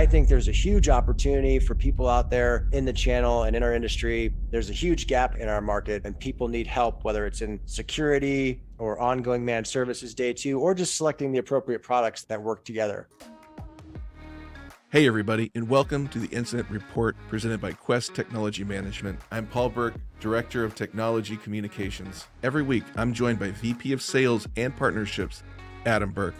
I think there's a huge opportunity for people out there in the channel and in our industry. There's a huge gap in our market and people need help, whether it's in security or ongoing managed services day two, or just selecting the appropriate products that work together. Hey everybody, and welcome to the Incident Report presented by Quest Technology Management. I'm Paul Burke, Director of Technology Communications. Every week, I'm joined by VP of Sales and Partnerships, Adam Burke.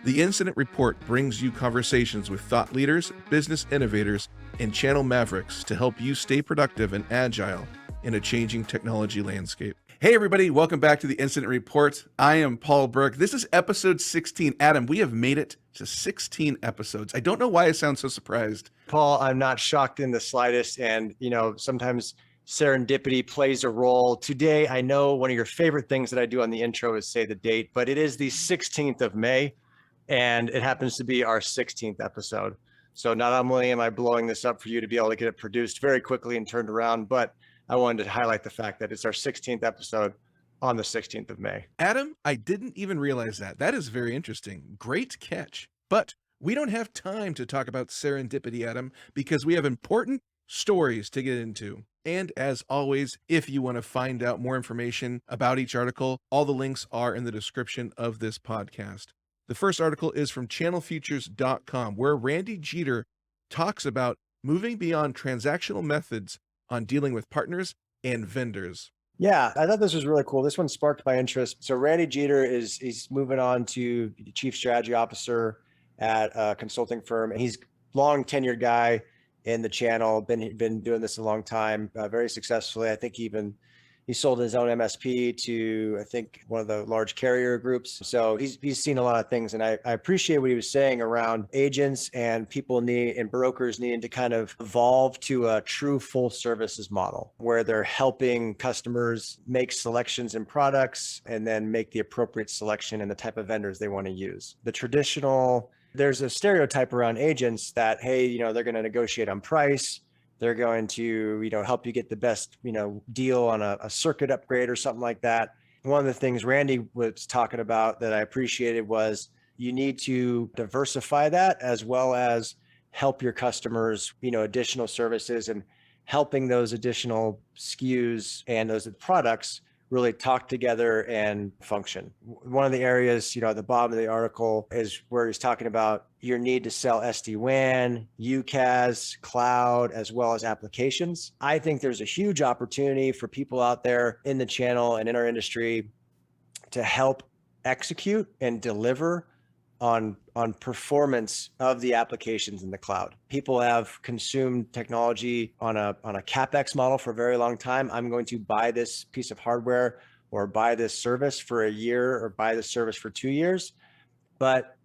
The Incident Report brings you conversations with thought leaders, business innovators, and channel mavericks to help you stay productive and agile in a changing technology landscape. Hey everybody, welcome back to the Incident Report. I am Paul Burke. This is episode 16. Adam, we have made it to 16 episodes. I don't know why I sound so surprised. Paul, I'm not shocked in the slightest. And, sometimes serendipity plays a role. Today, I know one of your favorite things that I do on the intro is say the date, but it is the 16th of May, and it happens to be our 16th episode. So not only am I blowing this up for you to be able to get it produced very quickly and turned around, but I wanted to highlight the fact that it's our 16th episode on the 16th of May. Adam, I didn't even realize that. That is very interesting. Great catch. But we don't have time to talk about serendipity, Adam, because we have important stories to get into. And as always, if you want to find out more information about each article, all the links are in the description of this podcast. The first article is from channelfutures.com, where Randy Jeter talks about moving beyond transactional methods on dealing with partners and vendors. Yeah, I thought this was really cool. This one sparked my interest. So Randy Jeter he's moving on to Chief Strategy Officer at a consulting firm. And he's long tenured guy in the channel, been doing this a long time, very successfully. I think he sold his own MSP to, I think, one of the large carrier groups. So he's seen a lot of things. And I appreciate what he was saying around agents and brokers needing to kind of evolve to a true full services model where they're helping customers make selections in products and then make the appropriate selection in the type of vendors they want to use. There's a stereotype around agents that, hey, they're going to negotiate on price. They're going to, help you get the best, deal on a circuit upgrade or something like that. One of the things Randy was talking about that I appreciated was you need to diversify that as well as help your customers, additional services, and helping those additional SKUs and those products really talk together and function. One of the areas, at the bottom of the article is where he's talking about your need to sell SD-WAN, UCaaS, cloud, as well as applications. I think there's a huge opportunity for people out there in the channel and in our industry to help execute and deliver on performance of the applications in the cloud. People have consumed technology on a CapEx model for a very long time. I'm going to buy this piece of hardware or buy this service for a year or buy this service for 2 years. But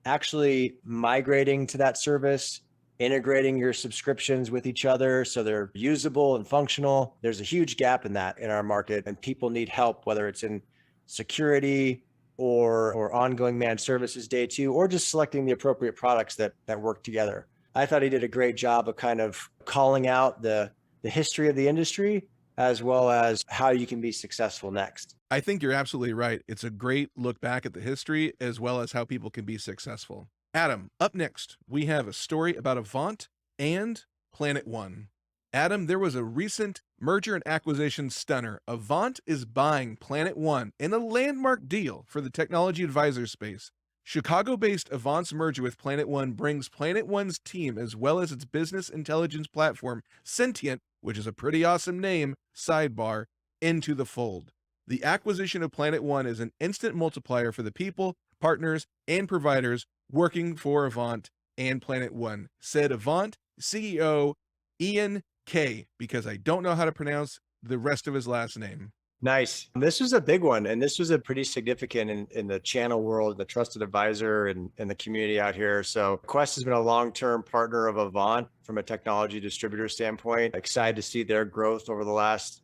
actually migrating to that service, integrating your subscriptions with each other so they're usable and functional, there's a huge gap in that in our market, and people need help, whether it's in security or ongoing managed services day two, or just selecting the appropriate products that work together. I thought he did a great job of kind of calling out the history of the industry as well as how you can be successful next. I think you're absolutely right. It's a great look back at the history as well as how people can be successful. Adam, up next, we have a story about Avant and PlanetOne. Adam, there was a recent merger and acquisition stunner. Avant is buying PlanetOne in a landmark deal for the technology advisor space. Chicago-based Avant's merger with PlanetOne brings PlanetOne's team as well as its business intelligence platform, Sentient, which is a pretty awesome name, sidebar, into the fold. The acquisition of PlanetOne is an instant multiplier for the people, partners, and providers working for Avant and PlanetOne, said Avant CEO Ian K, because I don't know how to pronounce the rest of his last name. Nice. This was a big one, and this was a pretty significant in the channel world, the trusted advisor and the community out here. So Quest has been a long-term partner of Avant from a technology distributor standpoint. Excited to see their growth over the last,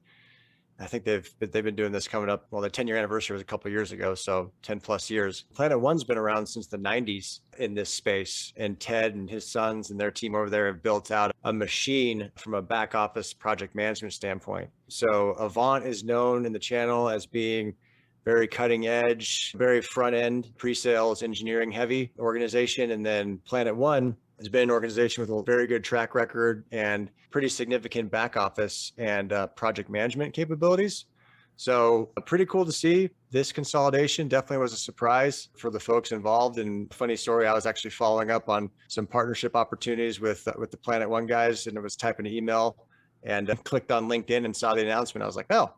I think they've been doing this coming up. Well, their 10-year anniversary was a couple of years ago, so 10 plus years. PlanetOne's been around since the 90s in this space, and Ted and his sons and their team over there have built out a machine from a back office project management standpoint. So Avant is known in the channel as being very cutting edge, very front end, pre-sales, engineering heavy organization. And then PlanetOne has been an organization with a very good track record and pretty significant back office and project management capabilities. So pretty cool to see. This consolidation definitely was a surprise for the folks involved. And funny story, I was actually following up on some partnership opportunities with the PlanetOne guys, and I was typing an email and clicked on LinkedIn and saw the announcement. I was like, oh,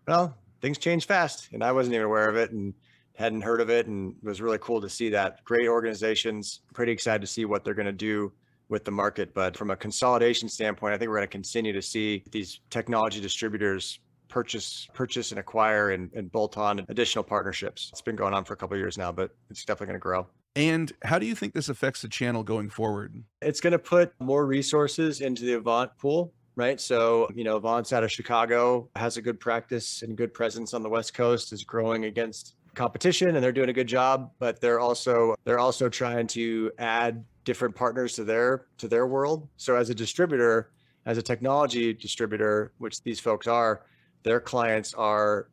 well, things change fast, and I wasn't even aware of it and hadn't heard of it, and it was really cool to see that. Great organizations, pretty excited to see what they're going to do with the market. But from a consolidation standpoint, I think we're going to continue to see these technology distributors purchase and acquire and bolt on additional partnerships. It's been going on for a couple of years now, but it's definitely going to grow. And how do you think this affects the channel going forward? It's going to put more resources into the Avant pool, right? So, Avant's out of Chicago, has a good practice and good presence on the West Coast, is growing against competition, and they're doing a good job, but they're also trying to add different partners to their world. So as a distributor, as a technology distributor, which these folks are, their clients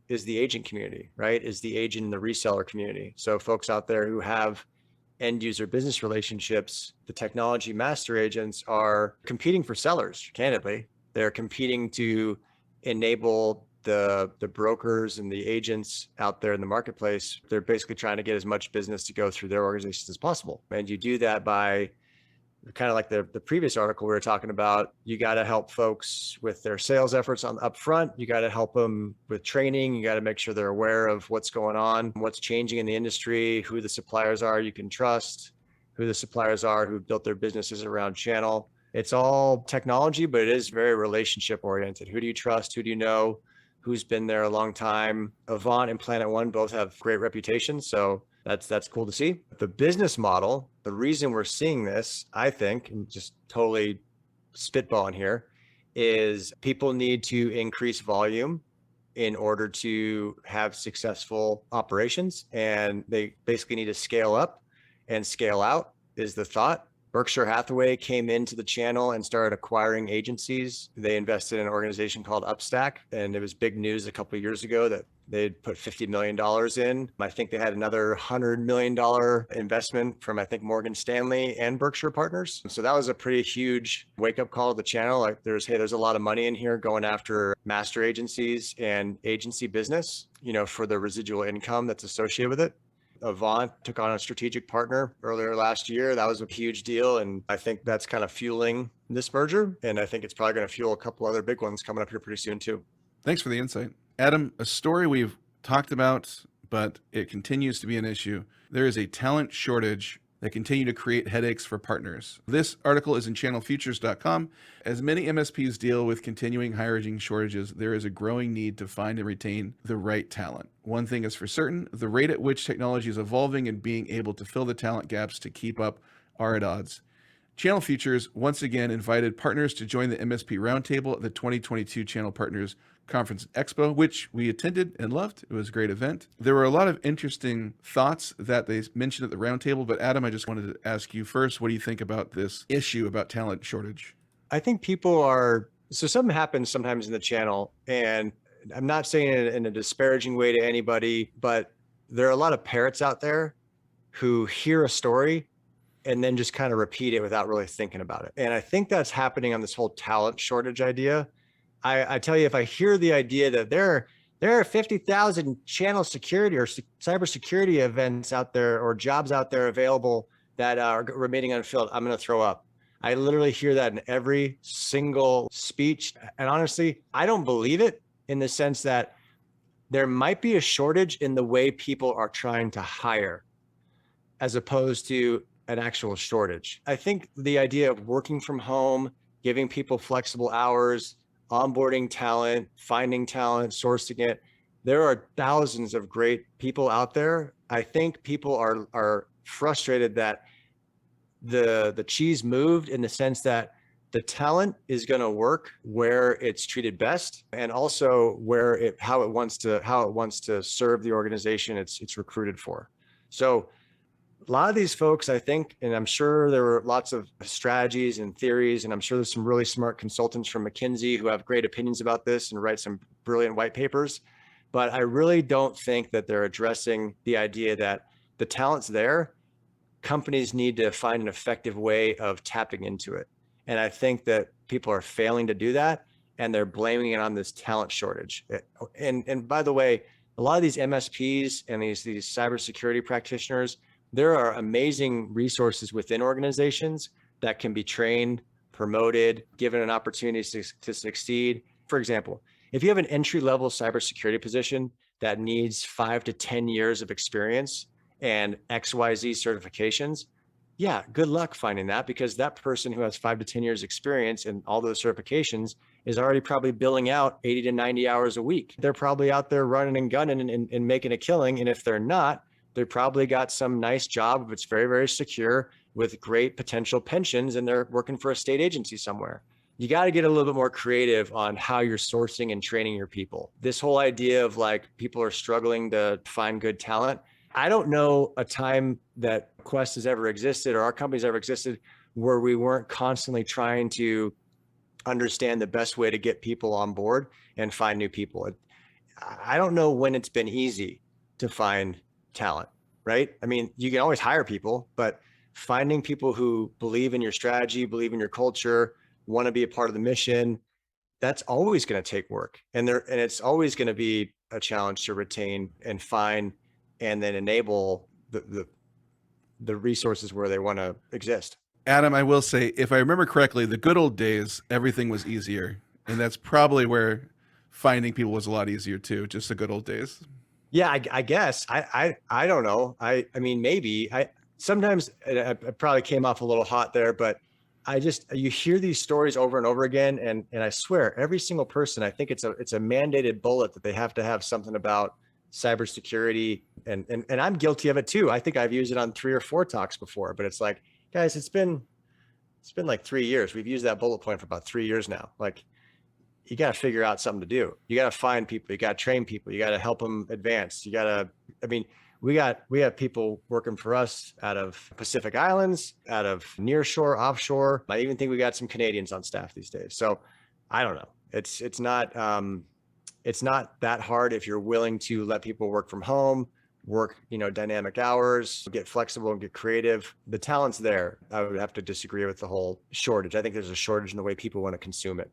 is the agent community, right? Is the agent and the reseller community. So folks out there who have end user business relationships, the technology master agents are competing for sellers, candidly. They're competing to enable the brokers and the agents out there in the marketplace. They're basically trying to get as much business to go through their organizations as possible. And you do that by kind of like the previous article we were talking about. You got to help folks with their sales efforts on up front. You got to help them with training. You got to make sure they're aware of what's going on, what's changing in the industry, who the suppliers are you can trust, who the suppliers are who built their businesses around channel. It's all technology, but it is very relationship oriented. Who do you trust? Who do you know? Who's been there a long time? Avant and PlanetOne both have great reputations. So that's cool to see. The business model, the reason we're seeing this, I think, and just totally spitballing here, is people need to increase volume in order to have successful operations. And they basically need to scale up and scale out is the thought. Berkshire Hathaway came into the channel and started acquiring agencies. They invested in an organization called Upstack, and it was big news a couple of years ago that they'd put $50 million in. I think they had another $100 million investment from, I think, Morgan Stanley and Berkshire Partners. So that was a pretty huge wake-up call to the channel. Like there's a lot of money in here going after master agencies and agency business, for the residual income that's associated with it. Avant took on a strategic partner earlier last year. That was a huge deal. And I think that's kind of fueling this merger. And I think it's probably going to fuel a couple other big ones coming up here pretty soon too. Thanks for the insight. Adam, a story we've talked about, but it continues to be an issue. There is a talent shortage that continue to create headaches for partners. This article is in channelfutures.com. As many MSPs deal with continuing hiring shortages, there is a growing need to find and retain the right talent. One thing is for certain, the rate at which technology is evolving and being able to fill the talent gaps to keep up are at odds. Channel Futures once again invited partners to join the MSP Roundtable at the 2022 Channel Partners Conference Expo, which we attended and loved. It was a great event. There were a lot of interesting thoughts that they mentioned at the roundtable, but Adam, I just wanted to ask you first, what do you think about this issue about talent shortage? I think so something happens sometimes in the channel, and I'm not saying it in a disparaging way to anybody, but there are a lot of parrots out there who hear a story and then just kind of repeat it without really thinking about it. And I think that's happening on this whole talent shortage idea. I tell you, if I hear the idea that there are 50,000 channel security or cybersecurity events out there or jobs out there available that are remaining unfilled, I'm going to throw up. I literally hear that in every single speech. And honestly, I don't believe it in the sense that there might be a shortage in the way people are trying to hire as opposed to an actual shortage. I think the idea of working from home, giving people flexible hours, onboarding talent, finding talent, sourcing it. There are thousands of great people out there. I think people are frustrated that the cheese moved in the sense that the talent is going to work where it's treated best, and also how it wants to serve the organization it's recruited for. So a lot of these folks, I think, and I'm sure there were lots of strategies and theories, and I'm sure there's some really smart consultants from McKinsey who have great opinions about this and write some brilliant white papers. But I really don't think that they're addressing the idea that the talent's there. companies need to find an effective way of tapping into it. And I think that people are failing to do that, and they're blaming it on this talent shortage. And by the way, a lot of these MSPs and these cybersecurity practitioners, there are amazing resources within organizations that can be trained, promoted, given an opportunity to succeed. For example, if you have an entry-level cybersecurity position that needs 5 to 10 years of experience and XYZ certifications, yeah, good luck finding that, because that person who has 5 to 10 years experience and all those certifications is already probably billing out 80 to 90 hours a week. They're probably out there running and gunning and making a killing. And if they're not, they probably got some nice job that's very, very secure with great potential pensions, and they're working for a state agency somewhere. You got to get a little bit more creative on how you're sourcing and training your people. This whole idea of like people are struggling to find good talent. I don't know a time that Quest has ever existed or our company's ever existed where we weren't constantly trying to understand the best way to get people on board and find new people. I don't know when it's been easy to find talent, right? I mean, you can always hire people, but finding people who believe in your strategy, believe in your culture, want to be a part of the mission, that's always going to take work. And it's always going to be a challenge to retain and find and then enable the resources where they want to exist. Adam, I will say, if I remember correctly, the good old days, everything was easier. And that's probably where finding people was a lot easier too, just the good old days. Yeah, I guess. I don't know. I mean, maybe. Sometimes I probably came off a little hot there, but you hear these stories over and over again, and I swear every single person, I think it's a mandated bullet that they have to have something about cybersecurity, and I'm guilty of it too. I think I've used it on 3 or 4 talks before, but it's like, guys, it's been like 3 years. We've used that bullet point for about 3 years now. Like, you got to figure out something to do. You got to find people, you got to train people, you got to help them advance. I mean, we have people working for us out of Pacific Islands, out of nearshore, offshore. I even think we got some Canadians on staff these days. So I don't know. It's not that hard if you're willing to let people work from home, work, dynamic hours, get flexible and get creative. The talent's there. I would have to disagree with the whole shortage. I think there's a shortage in the way people want to consume it.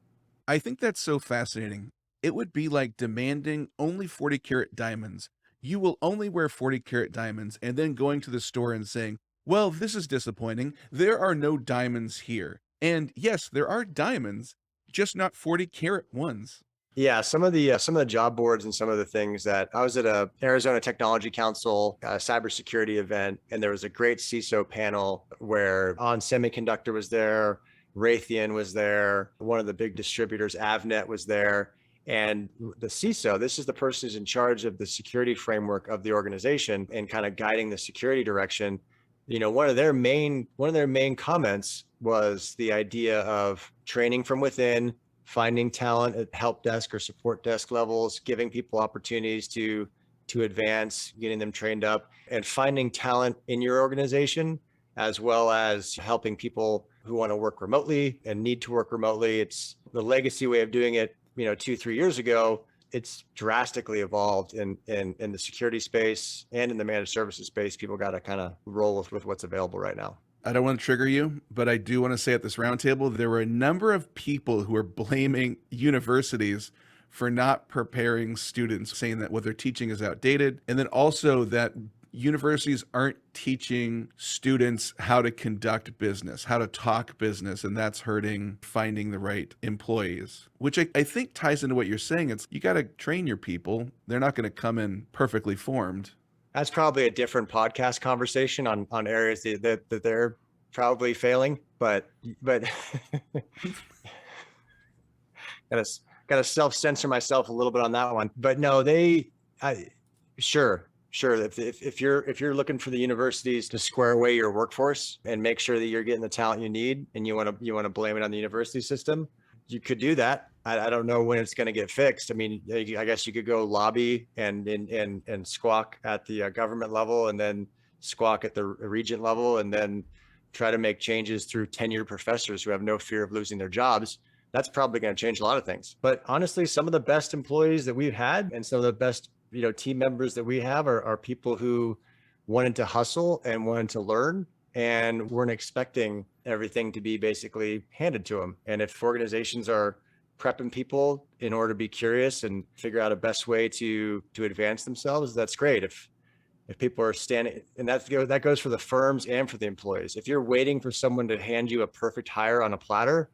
I think that's so fascinating. It would be like demanding only 40 karat diamonds. You will only wear 40 karat diamonds, and then going to the store and saying, well, this is disappointing. There are no diamonds here. And yes, there are diamonds, just not 40 karat ones. Yeah, some of the job boards and some of the things that I was at a Arizona Technology Council cybersecurity event, and there was a great CISO panel where On Semiconductor was there, Raytheon was there, one of the big distributors, Avnet, was there, and the CISO, this is the person who's in charge of the security framework of the organization and kind of guiding the security direction. One of their main comments was the idea of training from within, finding talent at help desk or support desk levels, giving people opportunities to advance, getting them trained up, and finding talent in your organization, as well as helping people who want to work remotely and need to work remotely. It's the legacy way of doing it, 2-3 years ago. It's drastically evolved in the security space and in the managed services space. People got to kind of roll with what's available right now. I don't want to trigger you, but I do want to say at this roundtable, there were a number of people who are blaming universities for not preparing students, saying that what they're teaching is outdated, and then also that universities aren't teaching students how to conduct business, how to talk business, and that's hurting finding the right employees, which I think ties into what you're saying. It's you got to train your people. They're not going to come in perfectly formed. That's probably a different podcast conversation on areas that they're probably failing, but gotta self-censor myself a little bit on that one. But no, sure. If you're looking for the universities to square away your workforce and make sure that you're getting the talent you need, and you want to blame it on the university system, you could do that. I don't know when it's going to get fixed. I mean, I guess you could go lobby and squawk at the government level, and then squawk at the regent level, and then try to make changes through tenured professors who have no fear of losing their jobs. That's probably going to change a lot of things. But honestly, some of the best employees that we've had and some of the best team members that we have are people who wanted to hustle and wanted to learn and weren't expecting everything to be basically handed to them. And if organizations are prepping people in order to be curious and figure out a best way to advance themselves, that's great. If people are standing, and that goes for the firms and for the employees. If you're waiting for someone to hand you a perfect hire on a platter,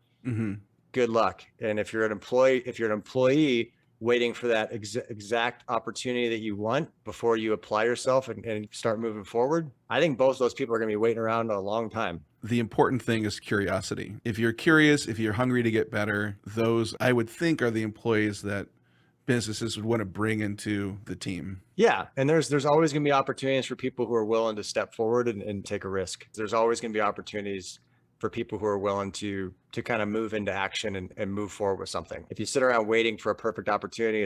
good luck. And if you're an employee waiting for that exact opportunity that you want before you apply yourself and start moving forward, I think both those people are going to be waiting around a long time. The important thing is curiosity. If you're curious, if you're hungry to get better, those I would think are the employees that businesses would want to bring into the team. Yeah. And there's always going to be opportunities for people who are willing to step forward and take a risk. There's always going to be opportunities for people who are willing to kind of move into action and move forward with something. If you sit around waiting for a perfect opportunity,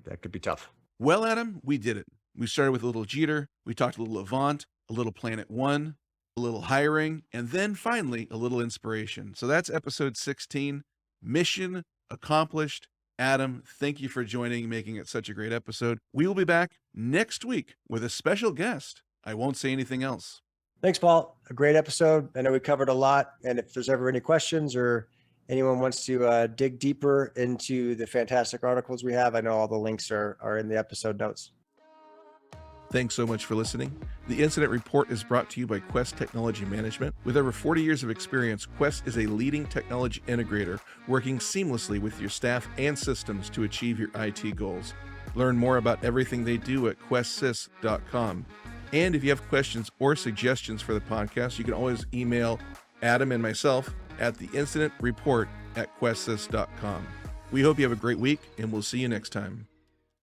that could be tough. Well, Adam, we did it. We started with a little Jeter. We talked a little Avant, a little PlanetOne, a little hiring, and then finally a little inspiration. So that's episode 16, mission accomplished. Adam, thank you for joining, making it such a great episode. We will be back next week with a special guest. I won't say anything else. Thanks, Paul. A great episode. I know we covered a lot. And if there's ever any questions or anyone wants to dig deeper into the fantastic articles we have, I know all the links are in the episode notes. Thanks so much for listening. The Incident Report is brought to you by Quest Technology Management. With over 40 years of experience, Quest is a leading technology integrator working seamlessly with your staff and systems to achieve your IT goals. Learn more about everything they do at questsys.com. And if you have questions or suggestions for the podcast, you can always email Adam and myself at theincidentreport@questsys.com. We hope you have a great week, and we'll see you next time.